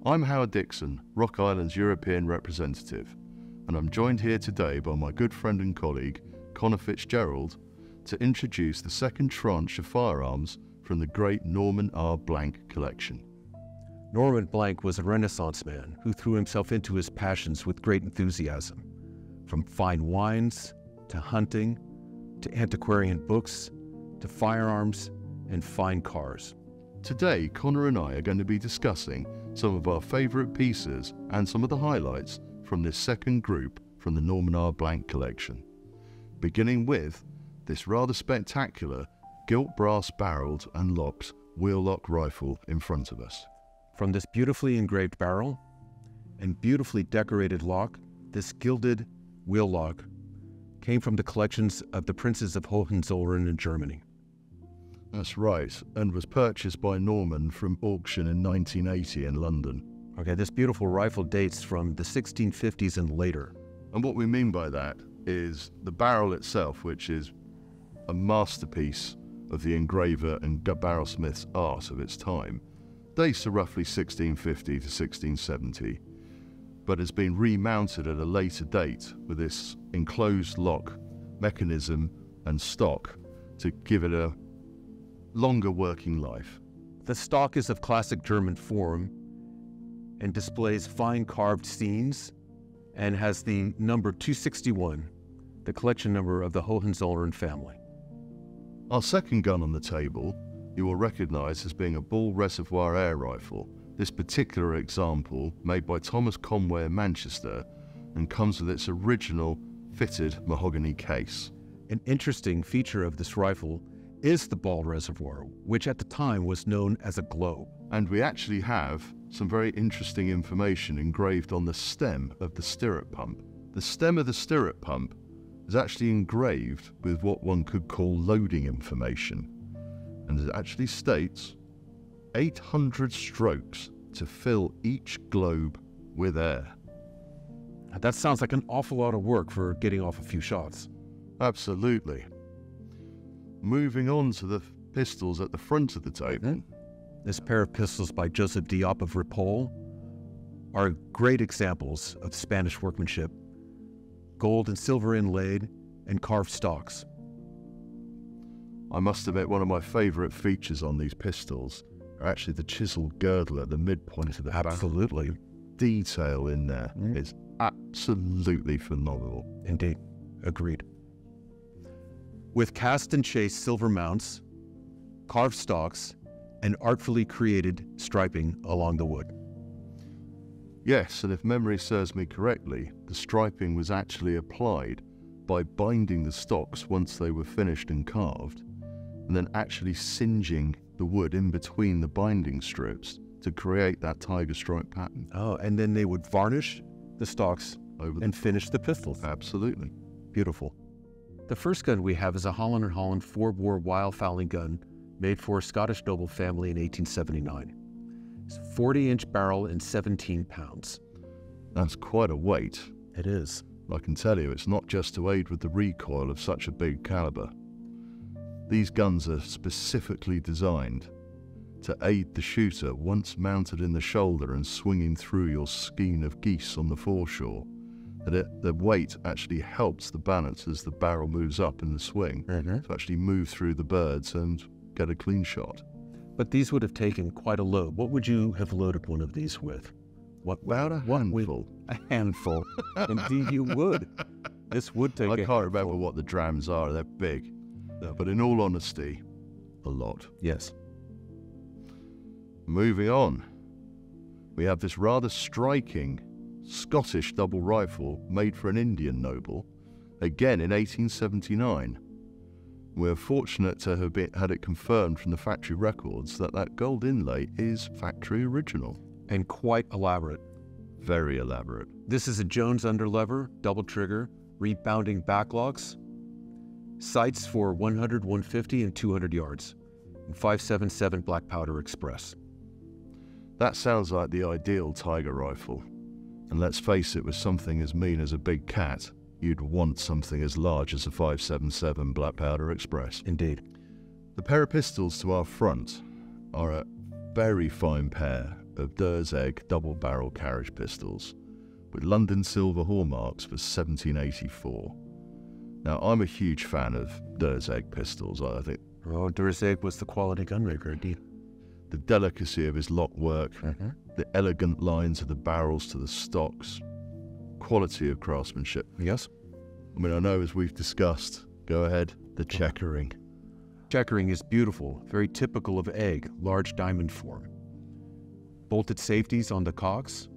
I'm Howard Dixon, Rock Island's European representative, and I'm joined here today by my good friend and colleague, Conor Fitzgerald, to introduce the second tranche of firearms from the great Norman R. Blank collection. Norman Blank was a Renaissance man who threw himself into his passions with great enthusiasm, from fine wines, to hunting, to antiquarian books, to firearms, and fine cars. Today, Conor and I are going to be discussing some of our favourite pieces and some of the highlights from this second group from the Norman R. Blank collection, beginning with this rather spectacular gilt brass barreled and locked wheel-lock rifle in front of us. From this beautifully engraved barrel and beautifully decorated lock, this gilded wheel lock came from the collections of the Princes of Hohenzollern in Germany. That's right, and was purchased by Norman from auction in 1980 in London. Okay, this beautiful rifle dates from the 1650s and later. And what we mean by that is the barrel itself, which is a masterpiece of the engraver and barrelsmith's art of its time, dates to roughly 1650 to 1670, but has been remounted at a later date with this enclosed lock mechanism and stock to give it a longer working life. The stock is of classic German form and displays fine carved scenes and has the number 261, the collection number of the Hohenzollern family. Our second gun on the table you will recognise as being a Ball reservoir air rifle, this particular example made by Thomas Conway in Manchester and comes with its original fitted mahogany case. An interesting feature of this rifle is the Ball reservoir, which at the time was known as a globe. And we actually have some very interesting information engraved on the stem of the stirrup pump. The stem of the stirrup pump is actually engraved with what one could call loading information, and it actually states 800 strokes to fill each globe with air. That sounds like an awful lot of work for getting off a few shots. Absolutely. Moving on to the pistols at the front of the table. This pair of pistols by Joseph Diop of Ripoll are great examples of Spanish workmanship, gold and silver inlaid, and carved stocks. I must admit, one of my favourite features on these pistols are actually the chiseled girdle at the midpoint of the barrel. Absolutely. Detail in there is absolutely phenomenal. Indeed. Agreed. With cast and chased silver mounts, carved stocks, and artfully created striping along the wood. Yes, and if memory serves me correctly, the striping was actually applied by binding the stocks once they were finished and carved, and then actually singeing the wood in between the binding strips to create that tiger stripe pattern. Oh, and then they would varnish the stocks and finish the pistols. Absolutely. Beautiful. The first gun we have is a Holland & Holland 4-bore wildfowling gun made for a Scottish noble family in 1879. It's a 40-inch barrel and 17 pounds. That's quite a weight. It is. I can tell you, it's not just to aid with the recoil of such a big caliber. These guns are specifically designed to aid the shooter once mounted in the shoulder and swinging through your skein of geese on the foreshore. The weight actually helps the balance as the barrel moves up in the swing to actually move through the birds and get a clean shot. But these would have taken quite a load. What would you have loaded one of these with? About a handful. A handful. Indeed you would. This would take I can't remember what the drams are. They're big. But in all honesty, a lot. Yes. Moving on, we have this rather striking Scottish double rifle made for an Indian noble, again in 1879. We're fortunate to have had it confirmed from the factory records that that gold inlay is factory original. And quite elaborate. Very elaborate. This is a Jones underlever, double trigger, rebounding backlocks, sights for 100, 150, and 200 yards, and 5.77 black powder express. That sounds like the ideal tiger rifle. And let's face it, with something as mean as a big cat, you'd want something as large as a 5.77 black powder express. Indeed. The pair of pistols to our front are a very fine pair of Durseg double-barrel carriage pistols with London silver hallmarks for 1784. Now, I'm a huge fan of Durseg pistols. I think Durseg was the quality gunmaker, indeed. the delicacy of his lock work, the elegant lines of the barrels to the stocks, quality of craftsmanship. Yes. I mean, I know, as we've discussed, go ahead, the checkering. Checkering is beautiful, very typical of Egg, large diamond form. Bolted safeties on the cocks.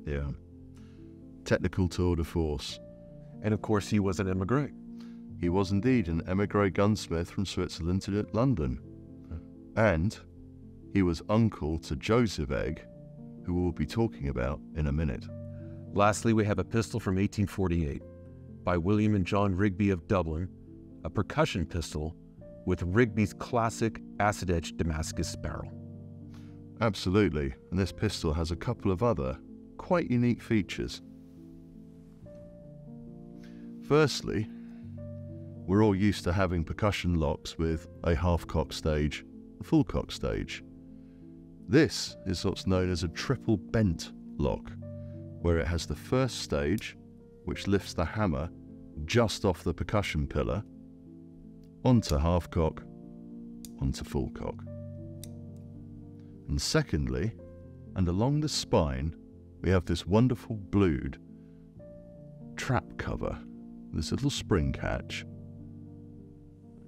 Yeah. Technical tour de force. And of course, he was an émigré. He was indeed an émigré gunsmith from Switzerland to London. And he was uncle to Joseph Egg, who we'll be talking about in a minute. Lastly, we have a pistol from 1848 by William and John Rigby of Dublin, a percussion pistol with Rigby's classic acid-edged Damascus barrel. Absolutely, and this pistol has a couple of other quite unique features. Firstly, we're all used to having percussion locks with a half-cock stage, a full-cock stage. This is what's known as a triple bent lock, where it has the first stage, which lifts the hammer just off the percussion pillar, onto half-cock, onto full-cock. And secondly, and along the spine, we have this wonderful blued trap cover, this little spring catch,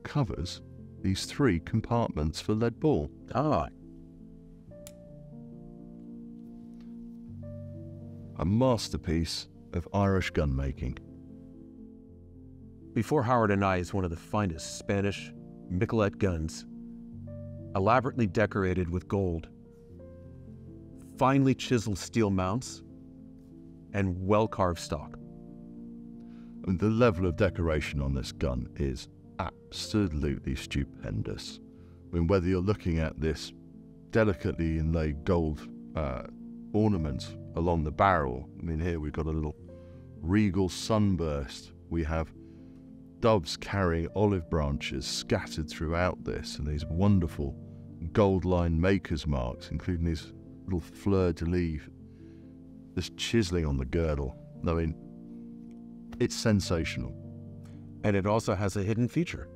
covers these three compartments for lead ball. Ah. A masterpiece of Irish gun making. Before Howard and I is one of the finest Spanish Miquelette guns, elaborately decorated with gold, finely chiseled steel mounts, and well-carved stock. I mean, the level of decoration on this gun is absolutely stupendous. I mean, whether you're looking at this delicately inlaid gold ornament along the barrel, I mean, here we've got a little regal sunburst. We have doves carrying olive branches scattered throughout this, and these wonderful gold-lined maker's marks, including these little fleur-de-lis, this chiseling on the girdle. I mean, it's sensational. And it also has a hidden feature.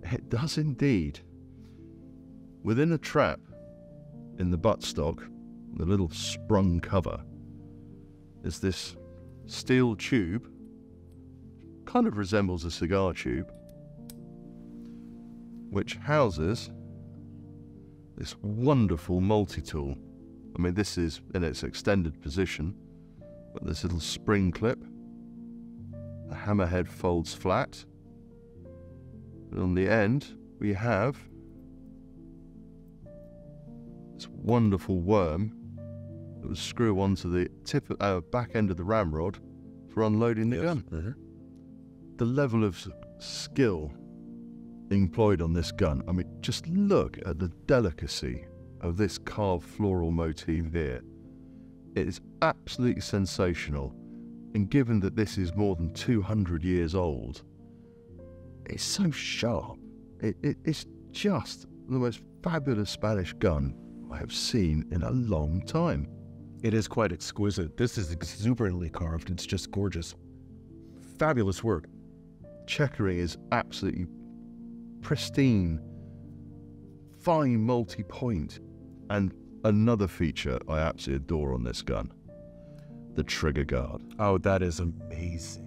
It does indeed. Within a trap in the buttstock, the little sprung cover, is this steel tube, kind of resembles a cigar tube, which houses this wonderful multi-tool. I mean, this is in its extended position, but this little spring clip, the hammerhead folds flat, and on the end we have this wonderful worm that would screw onto the back end of the ramrod for unloading the gun. The level of skill employed on this gun, I mean, just look at the delicacy of this carved floral motif here. It is absolutely sensational, and given that this is more than 200 years old, it's so sharp. It's just the most fabulous Spanish gun I have seen in a long time. It is quite exquisite. This is exuberantly carved. It's just gorgeous. Fabulous work. Checkering is absolutely pristine, fine multi-point. And another feature I absolutely adore on this gun, the trigger guard. Oh, that is amazing.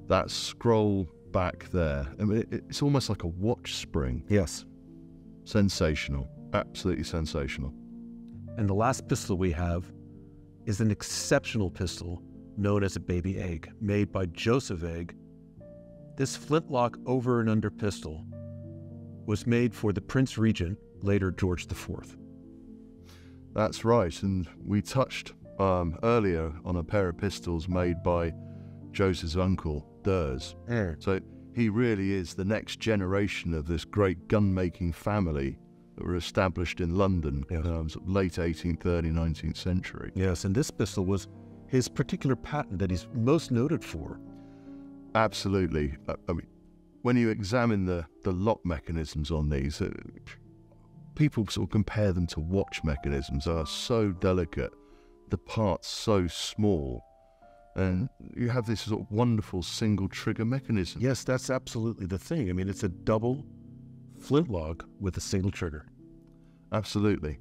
That scroll back there, I mean, it's almost like a watch spring. Yes. Sensational, absolutely sensational. And the last pistol we have is an exceptional pistol known as a Baby Egg, made by Joseph Egg. This flintlock over and under pistol was made for the Prince Regent, later George IV. That's right, and we touched earlier on a pair of pistols made by Joseph's uncle, Durs. So he really is the next generation of this great gun-making family that were established in London, late 18th, early 19th century. Yes, and this pistol was his particular patent that he's most noted for. Absolutely. I mean, when you examine the lock mechanisms on these, people sort of compare them to watch mechanisms. They are so delicate, the parts so small, and you have this sort of wonderful single trigger mechanism. Yes, that's absolutely the thing. I mean, it's a double flintlock with a single trigger. Absolutely.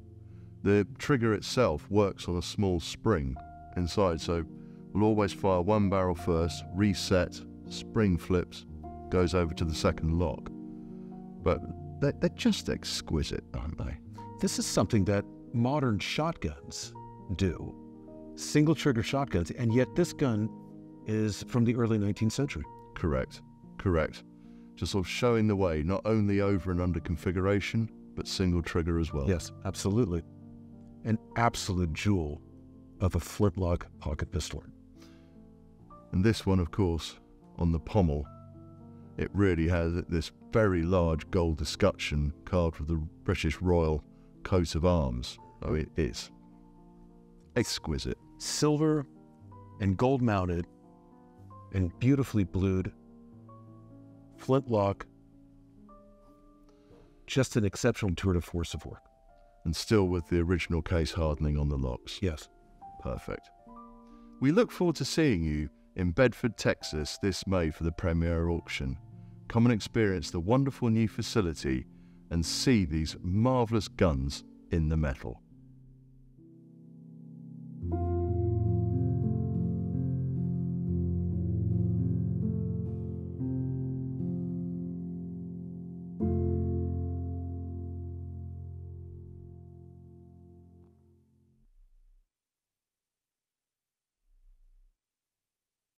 The trigger itself works on a small spring inside, so we'll always fire one barrel first, reset, spring flips, goes over to the second lock. But they're just exquisite, aren't they? This is something that modern shotguns do. Single trigger shotguns, and yet this gun is from the early 19th century. Correct. Just sort of showing the way, not only over and under configuration, but single trigger as well. Yes, absolutely. An absolute jewel of a flintlock pocket pistol. And this one, of course, on the pommel, it really has this very large gold escutcheon carved with the British Royal coat of arms. I mean, it's exquisite. Silver and gold mounted and beautifully blued flintlock. Just an exceptional tour de force of work. And still with the original case hardening on the locks. Yes. Perfect. We look forward to seeing you in Bedford, Texas this May for the premiere auction. Come and experience the wonderful new facility and see these marvellous guns in the metal.